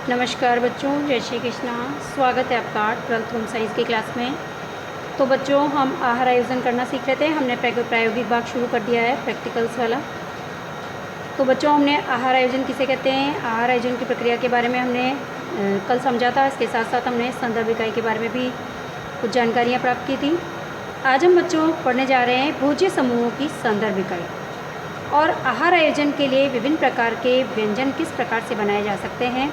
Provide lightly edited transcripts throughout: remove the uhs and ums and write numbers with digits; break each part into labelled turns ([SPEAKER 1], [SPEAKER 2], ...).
[SPEAKER 1] नमस्कार बच्चों, जय श्री कृष्णा। स्वागत है आपका 12th होम साइंस की क्लास में। तो बच्चों, हम आहार आयोजन करना सीख रहे थे। हमने प्रायोगिक भाग शुरू कर दिया है, प्रैक्टिकल्स वाला। तो बच्चों, हमने आहार आयोजन किसे कहते हैं, आहार आयोजन की प्रक्रिया के बारे में हमने कल समझा था। इसके साथ साथ हमने संदर्भ इकाई के बारे में भी कुछ जानकारियाँ प्राप्त की थी। आज हम बच्चों पढ़ने जा रहे हैं भोज्य समूहों की संदर्भ इकाई और आहार आयोजन के लिए विभिन्न प्रकार के व्यंजन किस प्रकार से बनाए जा सकते हैं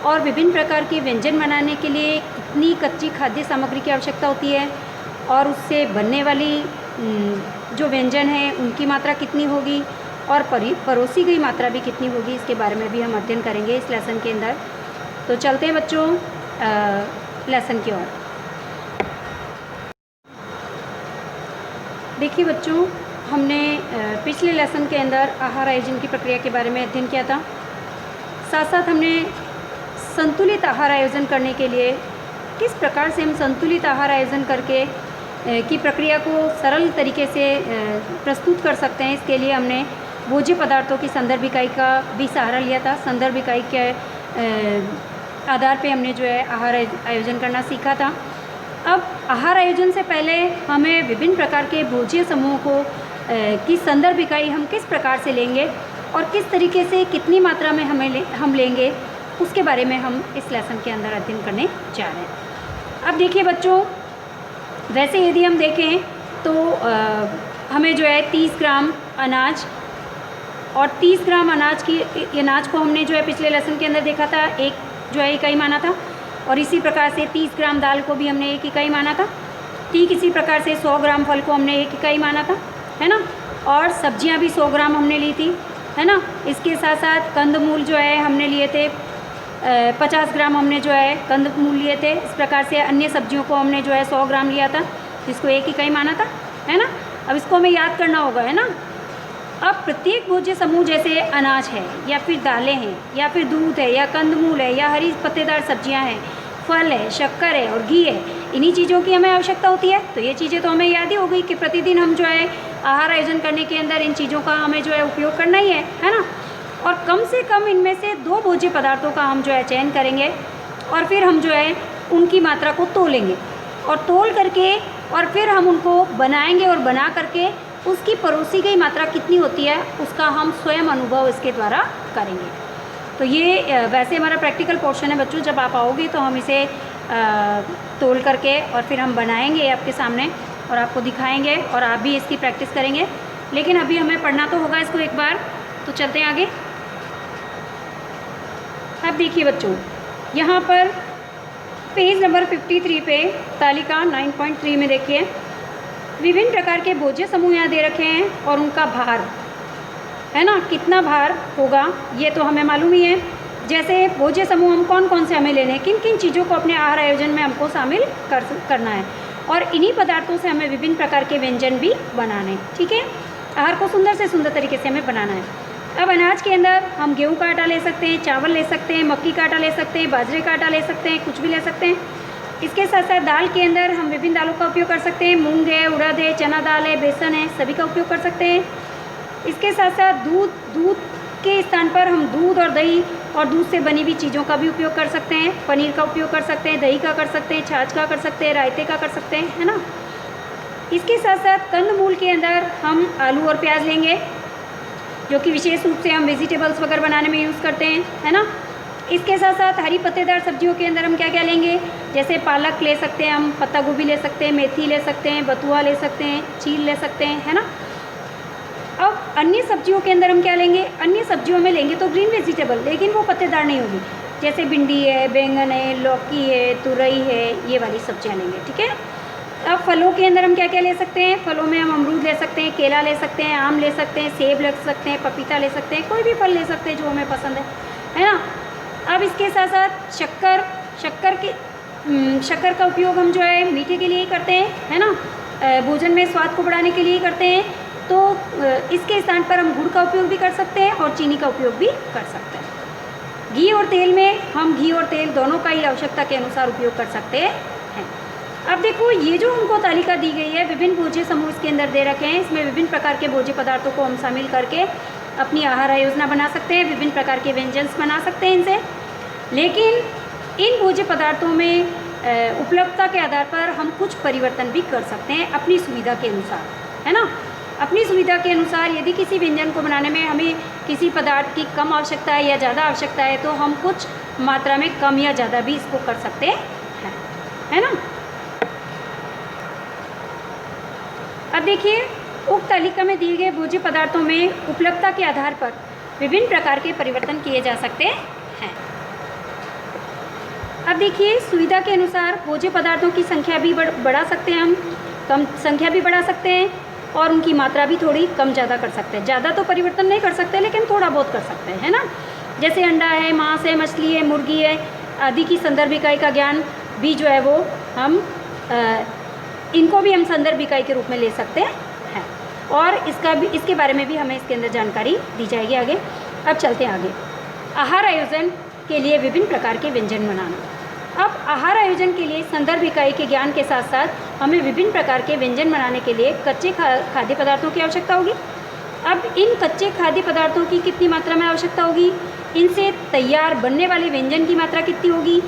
[SPEAKER 1] और विभिन्न प्रकार के व्यंजन बनाने के लिए कितनी कच्ची खाद्य सामग्री की आवश्यकता होती है और उससे बनने वाली जो व्यंजन है उनकी मात्रा कितनी होगी और परोसी गई मात्रा भी कितनी होगी, इसके बारे में भी हम अध्ययन करेंगे इस लेसन के अंदर। तो चलते हैं बच्चों लेसन की ओर। देखिए बच्चों, हमने पिछले लेसन के अंदर आहार आयोजन की प्रक्रिया के बारे में अध्ययन किया था। साथ साथ हमने संतुलित आहार आयोजन करने के लिए किस प्रकार से हम संतुलित आहार आयोजन करके की प्रक्रिया को सरल तरीके से प्रस्तुत कर सकते हैं, इसके लिए हमने भोज्य पदार्थों की संदर्भ इकाई का भी सहारा लिया था। संदर्भ इकाई के आधार पे हमने जो है आहार आयोजन करना सीखा था। अब आहार आयोजन से पहले हमें विभिन्न प्रकार के भोज्य समूहों को की संदर्भ इकाई हम किस प्रकार से लेंगे और किस तरीके से कितनी मात्रा में हम लेंगे, उसके बारे में हम इस लेसन के अंदर अध्ययन करने जा रहे हैं। अब देखिए बच्चों, वैसे यदि हम देखें तो हमें जो है 30 ग्राम अनाज और 30 ग्राम अनाज को हमने जो है पिछले लेसन के अंदर देखा था, एक जो है इकाई माना था। और इसी प्रकार से 30 ग्राम दाल को भी हमने एक इकाई माना था। ठीक इसी प्रकार से 100 ग्राम फल को हमने एक इकाई माना था, है ना। और सब्जियां भी 100 ग्राम हमने ली थी, है ना। इसके साथ साथ कंदमूल जो है हमने लिए थे 50 ग्राम हमने जो है कंदमूल लिए थे। इस प्रकार से अन्य सब्जियों को हमने जो है 100 ग्राम लिया था, जिसको एक इकाई माना था, है ना। अब इसको हमें याद करना होगा, है ना। अब प्रत्येक भोज्य समूह जैसे अनाज है या फिर दालें हैं या फिर दूध है या कंदमूल है या हरी पत्तेदार सब्जियां हैं, फल है, शक्कर है और घी है, इन्हीं चीज़ों की हमें आवश्यकता होती है। तो ये चीज़ें तो हमें याद ही हो गई कि प्रतिदिन हम जो है आहार आयोजन करने के अंदर इन चीज़ों का हमें जो है उपयोग करना ही है ना। और कम से कम इनमें से 2 भोज्य पदार्थों का हम जो है चयन करेंगे और फिर हम जो है उनकी मात्रा को तोलेंगे और तोल करके और फिर हम उनको बनाएंगे और बना करके उसकी परोसी गई मात्रा कितनी होती है उसका हम स्वयं अनुभव इसके द्वारा करेंगे। तो ये वैसे हमारा प्रैक्टिकल पोर्शन है बच्चों। जब आप आओगे तो हम इसे तोल करके और फिर हम बनाएंगे आपके सामने और आपको दिखाएंगे और आप भी इसकी प्रैक्टिस करेंगे। लेकिन अभी हमें पढ़ना तो होगा इसको एक बार। तो चलते हैं आगे। अब देखिए बच्चों, यहाँ पर पेज नंबर 53 पे तालिका 9.3 में देखिए विभिन्न प्रकार के भोज्य समूह यहाँ दे रखे हैं और उनका भार, है ना, कितना भार होगा ये तो हमें मालूम ही है। जैसे भोज्य समूह हम कौन कौन से हमें लेने हैं, किन किन चीज़ों को अपने आहार आयोजन में हमको शामिल करना है और इन्हीं पदार्थों से हमें विभिन्न प्रकार के व्यंजन भी बनाने हैं। ठीक है, आहार को सुंदर से सुंदर तरीके से हमें बनाना है। अब अनाज के अंदर हम गेहूं का आटा ले सकते हैं, चावल ले सकते हैं, मक्की का आटा ले सकते हैं, बाजरे का आटा ले सकते हैं, कुछ भी ले सकते हैं। इसके साथ साथ दाल के अंदर हम विभिन्न दालों का उपयोग कर सकते हैं। मूंग है, उड़द है, चना दाल है, बेसन है, सभी का उपयोग कर सकते हैं। इसके साथ साथ दूध के स्थान पर हम दूध और दही और दूध से बनी हुई चीज़ों का भी उपयोग कर सकते हैं। पनीर का उपयोग कर सकते हैं, दही का कर सकते हैं, छाछ का कर सकते हैं, रायते का कर सकते हैं, है ना। इसके साथ साथ कंदमूल के अंदर हम आलू और प्याज लेंगे, जो कि विशेष रूप से हम वेजिटेबल्स वगैरह बनाने में यूज़ करते हैं, है ना। इसके साथ साथ हरी पत्तेदार सब्जियों के अंदर हम क्या क्या लेंगे, जैसे पालक ले सकते हैं, हम पत्ता गोभी ले सकते हैं, मेथी ले सकते हैं, बथुआ ले सकते हैं, चील ले सकते हैं, है ना। अब अन्य सब्जियों के अंदर हम क्या लेंगे, अन्य सब्जियों में लेंगे तो ग्रीन वेजिटेबल, लेकिन वो पत्तेदार नहीं होगी। जैसे भिंडी है, बैंगन है, लौकी है, तुरई है, ये वाली सब्जियाँ लेंगे। ठीक है। अब फलों के अंदर हम क्या क्या ले सकते हैं, फलों में हम अमरूद ले सकते हैं, केला ले सकते हैं, आम ले सकते हैं, सेब ले सकते हैं, पपीता ले सकते हैं, कोई भी फल ले सकते हैं जो हमें पसंद है ना। अब इसके साथ साथ शक्कर का उपयोग हम जो है मीठे के लिए ही करते हैं, है ना, भोजन में स्वाद को बढ़ाने के लिए ही करते हैं। तो इसके स्थान पर हम गुड़ का उपयोग भी कर सकते हैं और चीनी का उपयोग भी कर सकते हैं। घी और तेल में हम घी और तेल दोनों का ही आवश्यकता के अनुसार उपयोग कर सकते हैं। अब देखो, ये जो हमको तालिका दी गई है, विभिन्न भोज्य समूह इसके अंदर दे रखे हैं। इसमें विभिन्न प्रकार के भोज्य पदार्थों को हम शामिल करके अपनी आहार योजना बना सकते हैं, विभिन्न प्रकार के व्यंजन बना सकते हैं इनसे। लेकिन इन भोज्य पदार्थों में उपलब्धता के आधार पर हम कुछ परिवर्तन भी कर सकते हैं अपनी सुविधा के अनुसार, है ना। अपनी सुविधा के अनुसार यदि किसी व्यंजन को बनाने में हमें किसी पदार्थ की कम आवश्यकता है या ज़्यादा आवश्यकता है तो हम कुछ मात्रा में कम या ज़्यादा भी इसको कर सकते हैं, है ना। अब देखिए, उक्त तालिका में दिए गए भोज्य पदार्थों में उपलब्धता के आधार पर विभिन्न प्रकार के परिवर्तन किए जा सकते हैं। अब देखिए, सुविधा के अनुसार भोज्य पदार्थों की संख्या भी बढ़ा सकते हैं, हम कम संख्या भी बढ़ा सकते हैं और उनकी मात्रा भी थोड़ी कम ज़्यादा कर सकते हैं। ज़्यादा तो परिवर्तन नहीं कर सकते, लेकिन थोड़ा बहुत कर सकते हैं, है ना। जैसे अंडा है, मांस है, मछली है, मुर्गी है आदि की संदर्भ इकाई का ज्ञान भी जो है वो हम इनको भी हम संदर्भ इकाई के रूप में ले सकते हैं और इसके बारे में भी हमें इसके अंदर जानकारी दी जाएगी आगे। अब चलते हैं आगे। आहार आयोजन के लिए विभिन्न प्रकार के व्यंजन बनाना। अब आहार आयोजन के लिए संदर्भ इकाई के ज्ञान के साथ साथ हमें विभिन्न प्रकार के व्यंजन बनाने के लिए कच्चे खाद्य पदार्थों की आवश्यकता होगी। अब इन कच्चे खाद्य पदार्थों की कितनी मात्रा में आवश्यकता होगी, इनसे तैयार बनने वाले व्यंजन की मात्रा कितनी होगी,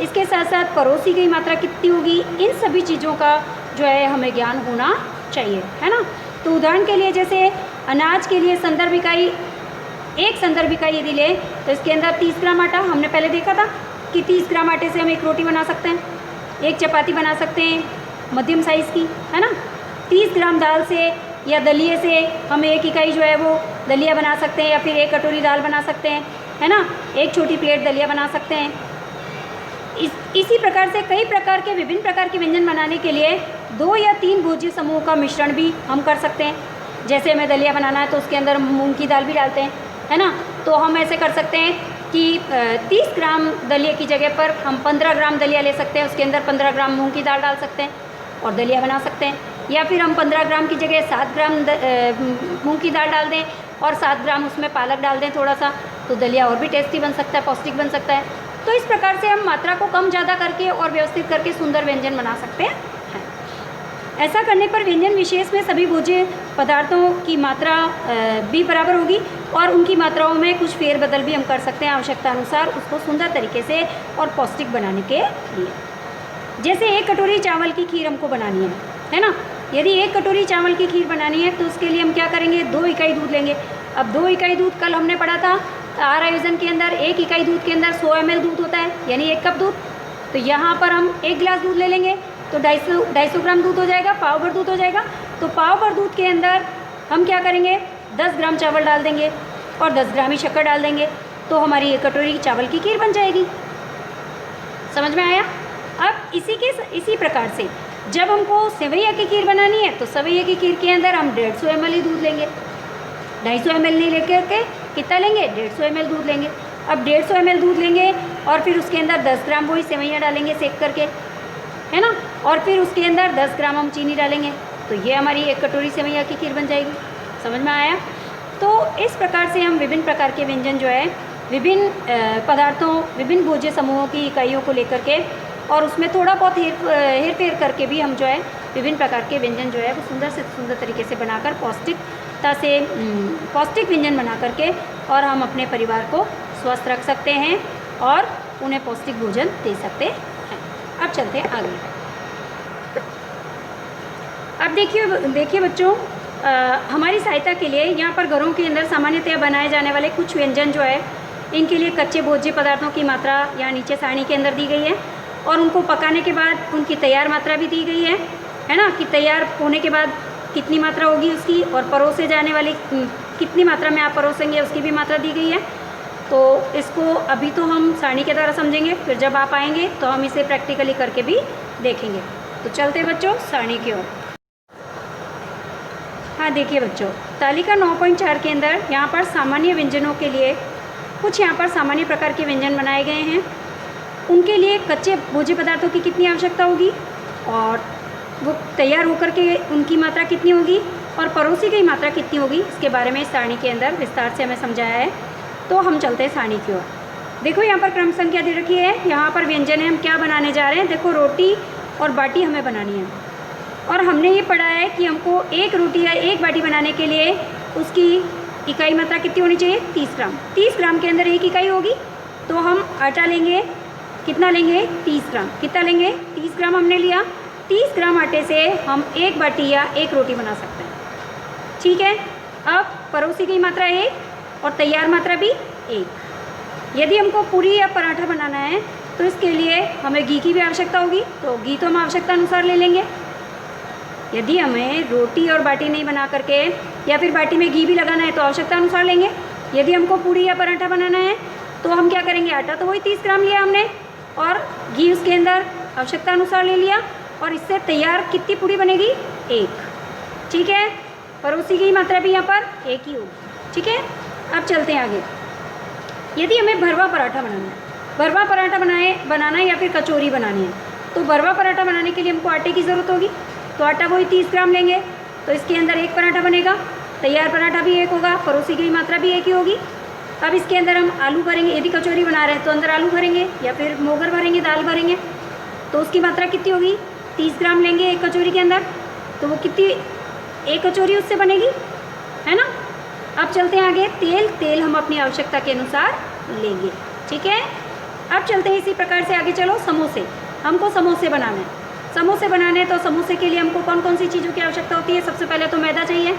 [SPEAKER 1] इसके साथ साथ परोसी गई मात्रा कितनी होगी, इन सभी चीज़ों का जो है हमें ज्ञान होना चाहिए, है ना। तो उदाहरण के लिए जैसे अनाज के लिए संदर्भ इकाई, एक संदर्भ इकाई यदि ले तो इसके अंदर 30 ग्राम आटा, हमने पहले देखा था कि 30 ग्राम आटे से हम एक रोटी बना सकते हैं, एक चपाती बना सकते हैं मध्यम साइज़ की, है ना। 30 ग्राम दाल से या दलिए से हम एक इकाई जो है वो दलिया बना सकते हैं या फिर एक कटोरी दाल बना सकते हैं, है ना। एक छोटी प्लेट दलिया बना सकते हैं। इसी प्रकार से कई प्रकार के विभिन्न प्रकार के व्यंजन बनाने के लिए 2 या 3 भोज्य समूह का मिश्रण भी हम कर सकते हैं। जैसे हमें दलिया बनाना है तो उसके अंदर मूंग की दाल भी डालते हैं, है ना। तो हम ऐसे कर सकते हैं कि 30 ग्राम दलिया की जगह पर हम 15 ग्राम दलिया ले सकते हैं, उसके अंदर 15 ग्राम मूंग की दाल डाल सकते हैं और दलिया बना सकते हैं। या फिर हम 15 ग्राम की जगह 7 ग्राम मूंग की दाल डाल दें और 7 ग्राम उसमें पालक डाल दें थोड़ा सा, तो दलिया और भी टेस्टी बन सकता है, पौष्टिक बन सकता है। तो इस प्रकार से हम मात्रा को कम ज़्यादा करके और व्यवस्थित करके सुंदर व्यंजन बना सकते हैं। ऐसा करने पर व्यंजन विशेष में सभी भोज्य पदार्थों की मात्रा भी बराबर होगी और उनकी मात्राओं में कुछ फेरबदल भी हम कर सकते हैं आवश्यकता अनुसार उसको सुंदर तरीके से और पौष्टिक बनाने के लिए। जैसे 1 कटोरी चावल की खीर हमको बनानी है ना। यदि 1 कटोरी चावल की खीर बनानी है तो उसके लिए हम क्या करेंगे, 2 इकाई दूध लेंगे। अब 2 इकाई दूध कल हमने पढ़ा था आहार आयोजन के अंदर 1 इकाई दूध के अंदर 100 ml दूध होता है, यानी 1 कप दूध। तो यहाँ पर हम 1 गिलास दूध ले लेंगे तो 250 ग्राम दूध हो जाएगा, पाव भर दूध हो जाएगा। तो पाव भर दूध के अंदर हम क्या करेंगे, 10 ग्राम चावल डाल देंगे और 10 ग्राम ही शक्कर डाल देंगे, तो हमारी 1 कटोरी चावल की खीर बन जाएगी। समझ में आया। अब इसी प्रकार से जब हमको सेवैया की खीर बनानी है तो सेवैया की खीर के अंदर हम 150 ml ही दूध लेंगे, 250 ml नहीं लेकर के कितना लेंगे, 150 ml दूध लेंगे। अब 150 ml दूध लेंगे और फिर उसके अंदर 10 ग्राम वही सेवैयाँ डालेंगे सेक करके, है ना। और फिर उसके अंदर 10 ग्राम हम चीनी डालेंगे, तो ये हमारी 1 कटोरी सेवैया की खीर बन जाएगी। समझ में आया। तो इस प्रकार से हम विभिन्न प्रकार के व्यंजन जो है विभिन्न पदार्थों, विभिन्न भोज्य समूहों की इकाइयों को लेकर के और उसमें थोड़ा बहुत हेर फेर करके भी हम जो है विभिन्न प्रकार के व्यंजन जो है वो सुंदर से सुंदर तरीके से बनाकर पौष्टिक व्यंजन बना करके और हम अपने परिवार को स्वस्थ रख सकते हैं और उन्हें पौष्टिक भोजन दे सकते हैं। अब चलते हैं आगे। अब देखिए बच्चों, हमारी सहायता के लिए यहाँ पर घरों के अंदर सामान्यतया बनाए जाने वाले कुछ व्यंजन जो है इनके लिए कच्चे भोज्य पदार्थों की मात्रा यहाँ नीचे सारणी के अंदर दी गई है और उनको पकाने के बाद उनकी तैयार मात्रा भी दी गई है ना, कि तैयार होने के बाद कितनी मात्रा होगी उसकी और परोसे जाने वाली कितनी मात्रा में आप परोसेंगे उसकी भी मात्रा दी गई है। तो इसको अभी तो हम सारणी के द्वारा समझेंगे, फिर जब आप आएंगे तो हम इसे प्रैक्टिकली करके भी देखेंगे। तो चलते बच्चों सारणी की ओर। हाँ देखिए बच्चों, तालिका 9.4 के अंदर यहाँ पर सामान्य व्यंजनों के लिए कुछ यहाँ पर सामान्य प्रकार के व्यंजन बनाए गए हैं। उनके लिए कच्चे भोज्य पदार्थों की कितनी आवश्यकता होगी और वो तैयार होकर के उनकी मात्रा कितनी होगी और परोसी गई मात्रा कितनी होगी, इसके बारे में इस सारणी के अंदर विस्तार से हमें समझाया है। तो हम चलते हैं सारणी की ओर। देखो यहाँ पर क्रम संख्या दे रखी है, यहाँ पर व्यंजन है, हम क्या बनाने जा रहे हैं। देखो रोटी और बाटी हमें बनानी है और हमने ये पढ़ा है कि हमको 1 रोटी या 1 बाटी बनाने के लिए उसकी इकाई मात्रा कितनी होनी चाहिए, 30 ग्राम। 30 ग्राम के अंदर 1 इकाई होगी, तो हम आटा लेंगे, कितना लेंगे 30 ग्राम। कितना लेंगे 30 ग्राम हमने लिया। 30 ग्राम आटे से हम 1 बाटी या 1 रोटी बना सकते हैं। ठीक है, अब परोसी गई मात्रा 1 और तैयार मात्रा भी 1। यदि हमको पूरी या पराठा बनाना है तो इसके लिए हमें घी की भी आवश्यकता होगी, तो घी तो हम आवश्यकता अनुसार ले लेंगे। यदि हमें रोटी और बाटी नहीं बना करके या फिर बाटी में घी भी लगाना है तो आवश्यकता अनुसार लेंगे। यदि हमको पूरी या पराठा बनाना है तो हम क्या करेंगे, आटा तो वही 30 ग्राम लिया हमने और घी उसके अंदर आवश्यकता अनुसार ले लिया, और इससे तैयार कितनी पूड़ी बनेगी 1। ठीक है, परोसी की मात्रा भी यहाँ पर 1 ही होगी। ठीक है, अब चलते हैं आगे। यदि हमें भरवा पराठा बनाना है, भरवा पराठा बनाना है या फिर कचौरी बनानी है, तो भरवा पराठा बनाने के लिए हमको आटे की ज़रूरत होगी। तो आटा वही 30 ग्राम लेंगे, तो इसके अंदर 1 पराठा बनेगा। तैयार पराठा भी 1 होगा, परोसी की मात्रा भी 1 ही होगी। अब इसके अंदर हम आलू भरेंगे। यदि कचौरी बना रहे हैं तो अंदर आलू भरेंगे या फिर मोगर भरेंगे, दाल भरेंगे, तो उसकी मात्रा कितनी होगी 30 ग्राम लेंगे 1 कचौरी के अंदर। तो वो कितनी 1 कचौरी उससे बनेगी, है ना। अब चलते हैं आगे। तेल हम अपनी आवश्यकता के अनुसार लेंगे। ठीक है, अब चलते हैं इसी प्रकार से आगे। चलो, समोसे, हमको समोसे बनाना है। समोसे बनाने तो समोसे के लिए हमको कौन कौन सी चीज़ों की आवश्यकता होती है। सबसे पहले तो मैदा चाहिए,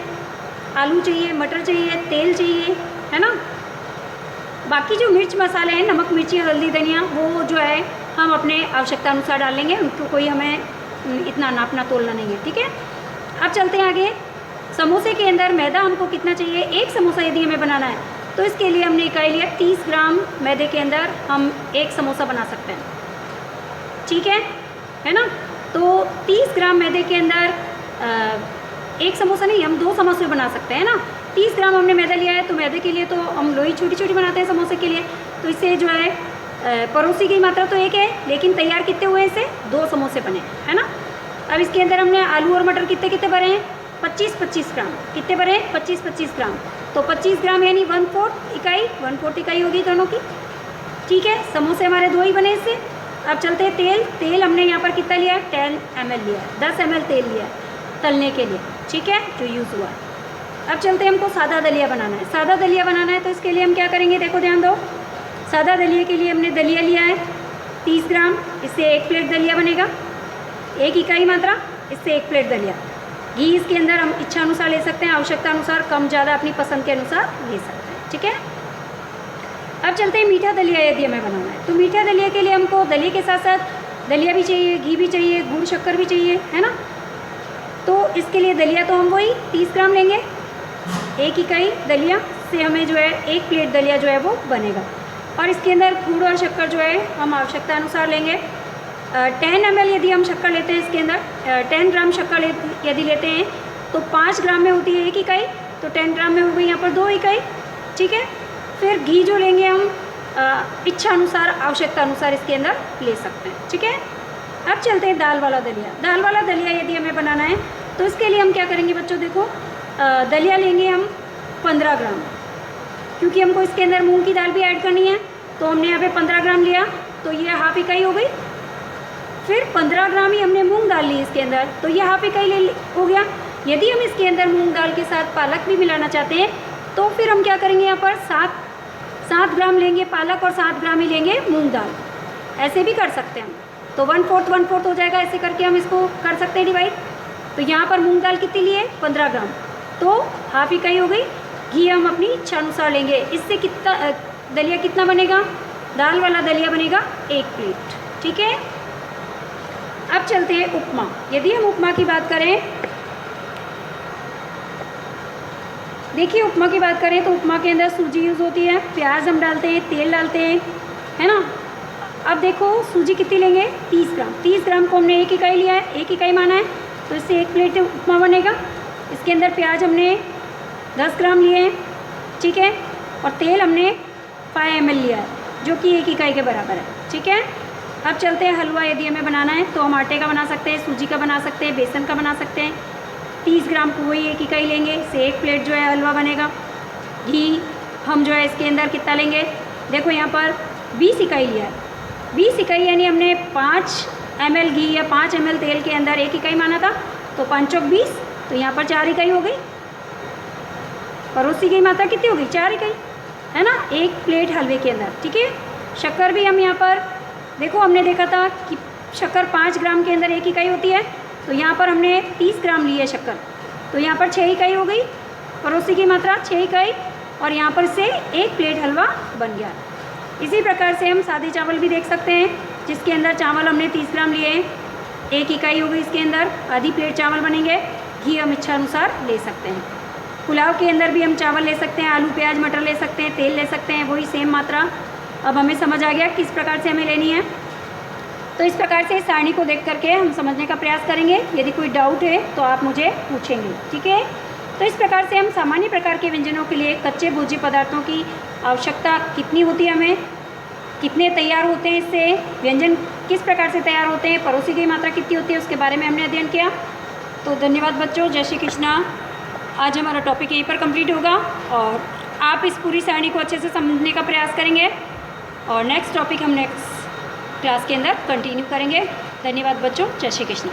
[SPEAKER 1] आलू चाहिए, मटर चाहिए, तेल चाहिए, है ना। बाकी जो मिर्च मसाले हैं, नमक, मिर्ची, हल्दी, धनिया, वो जो है हम अपने आवश्यकता अनुसार डाल लेंगे। उनको कोई हमें इतना नापना तोलना नहीं है। ठीक है, अब चलते हैं आगे। समोसे के अंदर मैदा हमको कितना चाहिए, 1 समोसा यदि हमें बनाना है तो इसके लिए हमने इकाई लिया 30 ग्राम मैदे के अंदर हम 1 समोसा बना सकते हैं। ठीक है ना। तो 30 ग्राम मैदे के अंदर 1 समोसा नहीं, हम 2 समोसे बना सकते हैं ना। 30 ग्राम हमने मैदा लिया है, तो मैदे के लिए तो हम लोई छोटी छोटी बनाते हैं समोसे के लिए, तो इससे जो है परोसी की मात्रा तो 1 है, लेकिन तैयार कितने हुए इससे 2 समोसे बने, है ना। अब इसके अंदर हमने आलू और मटर कितने कितने भरे हैं, 25-25 ग्राम। कितने भरे हैं, 25-25 ग्राम। तो 25 ग्राम यानी 1/4 इकाई, 1/4 इकाई होगी दोनों की। ठीक है, समोसे हमारे 2 ही बने इससे। अब चलते हैं तेल हमने यहाँ पर कितना लिया है, 10 ml लिया है, 10 ml तेल लिया है तलने के लिए। ठीक है, जो यूज़ हुआ है। अब चलते हैं, हमको सादा दलिया बनाना है। सादा दलिया बनाना है तो इसके लिए हम क्या करेंगे, देखो ध्यान दो। सादा दलिया के लिए हमने दलिया लिया है 30 ग्राम, इससे 1 प्लेट दलिया बनेगा, 1 इकाई मात्रा, इससे 1 प्लेट दलिया। घी इसके अंदर हम इच्छा अनुसार ले सकते हैं, आवश्यकता अनुसार, कम ज़्यादा अपनी पसंद के अनुसार ले सकते हैं। ठीक है, अब चलते हैं मीठा दलिया यदि हमें बनाना है। तो मीठा दलिया के लिए हमको दलिया के साथ साथ दलिया भी चाहिए, घी भी चाहिए, गुड़ शक्कर भी चाहिए, है ना। तो इसके लिए दलिया तो हम वही 30 ग्राम लेंगे, 1 इकाई दलिया से हमें जो है 1 प्लेट दलिया जो है वो बनेगा। और इसके अंदर गुड़ और शक्कर जो है हम आवश्यकता अनुसार लेंगे। 10 ml यदि हम शक्कर लेते हैं, इसके अंदर 10 ग्राम शक्कर यदि लेते हैं तो 5 ग्राम में होती है 1 इकाई, तो 10 ग्राम में हो गई यहाँ पर 2 इकाई। ठीक है, फिर घी जो लेंगे हम इच्छा अनुसार, आवश्यकता अनुसार इसके अंदर ले सकते हैं। ठीक है, अब चलते हैं दाल वाला दलिया। दाल वाला दलिया यदि हमें बनाना है तो इसके लिए हम क्या करेंगे बच्चों, देखो दलिया लेंगे हम 15 ग्राम, क्योंकि हमको इसके अंदर मूंग की दाल भी ऐड करनी है, तो हमने यहाँ पे 15 ग्राम लिया, तो ये हाफ इकाई हो गई। फिर 15 ग्राम ही हमने मूंग दाल ली इसके अंदर, तो ये हाफ इकाई हो गया। यदि हम इसके अंदर मूंग दाल के साथ पालक भी मिलाना चाहते हैं तो फिर हम क्या करेंगे, यहाँ पर 7 ग्राम लेंगे पालक और 7 ग्राम ही लेंगे मूंग दाल। ऐसे भी कर सकते हैं हम, तो 1/4 हो जाएगा। ऐसे करके हम इसको कर सकते हैं डिवाइड। तो यहाँ पर मूंग दाल कितनी लिए, 15 ग्राम, तो हाफ इकाई हो गई। घी हम अपनी इच्छा अनुसार लेंगे। इससे कितना दलिया कितना बनेगा, दाल वाला दलिया बनेगा 1 प्लेट। ठीक है, अब चलते हैं उपमा। यदि हम उपमा की बात करें, देखिए उपमा की बात करें तो उपमा के अंदर सूजी यूज़ होती है, प्याज हम डालते हैं, तेल डालते हैं, है ना। अब देखो सूजी कितनी लेंगे, 30 ग्राम। 30 ग्राम को हमने 1 इकाई लिया है, 1 इकाई माना है, तो इससे 1 प्लेट उपमा बनेगा। इसके अंदर प्याज हमने 10 ग्राम लिए हैं, ठीक है, और तेल हमने 5 ml लिया है, जो कि 1 इकाई के बराबर है। ठीक है, अब चलते हैं हलवा। यदि हमें बनाना है तो हम आटे का बना सकते हैं, सूजी का बना सकते हैं, बेसन का बना सकते हैं। 30 ग्राम को वही 1 इकाई लेंगे, इससे 1 प्लेट जो है हलवा बनेगा। घी हम जो है इसके अंदर कितना लेंगे, देखो यहाँ पर 20 इकाई लिया है। 20 इकाई यानी हमने 5 ml घी या 5 ml तेल के अंदर 1 इकाई माना था, तो 5 चौक 20, तो यहाँ पर 4 इकाई हो गई। परोसी की मात्रा कितनी होगी, 4 इकाई, है ना, 1 प्लेट हलवे के अंदर। ठीक है, शक्कर भी हम यहाँ पर देखो, हमने देखा था कि शक्कर 5 ग्राम के अंदर 1 इकाई होती है, तो यहाँ पर हमने 30 ग्राम ली है शक्कर, तो यहाँ पर 6 इकाई हो गई। पड़ोसी की मात्रा 6 इकाई, और यहाँ पर से 1 प्लेट हलवा बन गया। इसी प्रकार से हम सादे चावल भी देख सकते हैं, जिसके अंदर चावल हमने 30 ग्राम लिए हैं, 1 इकाई हो गई, इसके अंदर आधी प्लेट चावल बनेंगे। घी हम इच्छा अनुसार ले सकते हैं। पुलाव के अंदर भी हम चावल ले सकते हैं, आलू प्याज मटर ले सकते हैं, तेल ले सकते हैं, वही सेम मात्रा। अब हमें समझ आ गया किस प्रकार से हमें लेनी है। तो इस प्रकार से इस सारणी को देख करके हम समझने का प्रयास करेंगे। यदि कोई डाउट है तो आप मुझे पूछेंगे, ठीक है। तो इस प्रकार से हम सामान्य प्रकार के व्यंजनों के लिए कच्चे भोज्य पदार्थों की आवश्यकता कितनी होती है, हमें कितने तैयार होते हैं, इससे व्यंजन किस प्रकार से तैयार होते हैं, परोसी की मात्रा कितनी होती है, उसके बारे में हमने अध्ययन किया। तो धन्यवाद बच्चों, जय श्री कृष्णा। आज हमारा टॉपिक यहीं पर कंप्लीट होगा और आप इस पूरी सारणी को अच्छे से समझने का प्रयास करेंगे और नेक्स्ट टॉपिक हम नेक्स्ट क्लास के अंदर कंटिन्यू करेंगे। धन्यवाद बच्चों, जय श्री कृष्ण।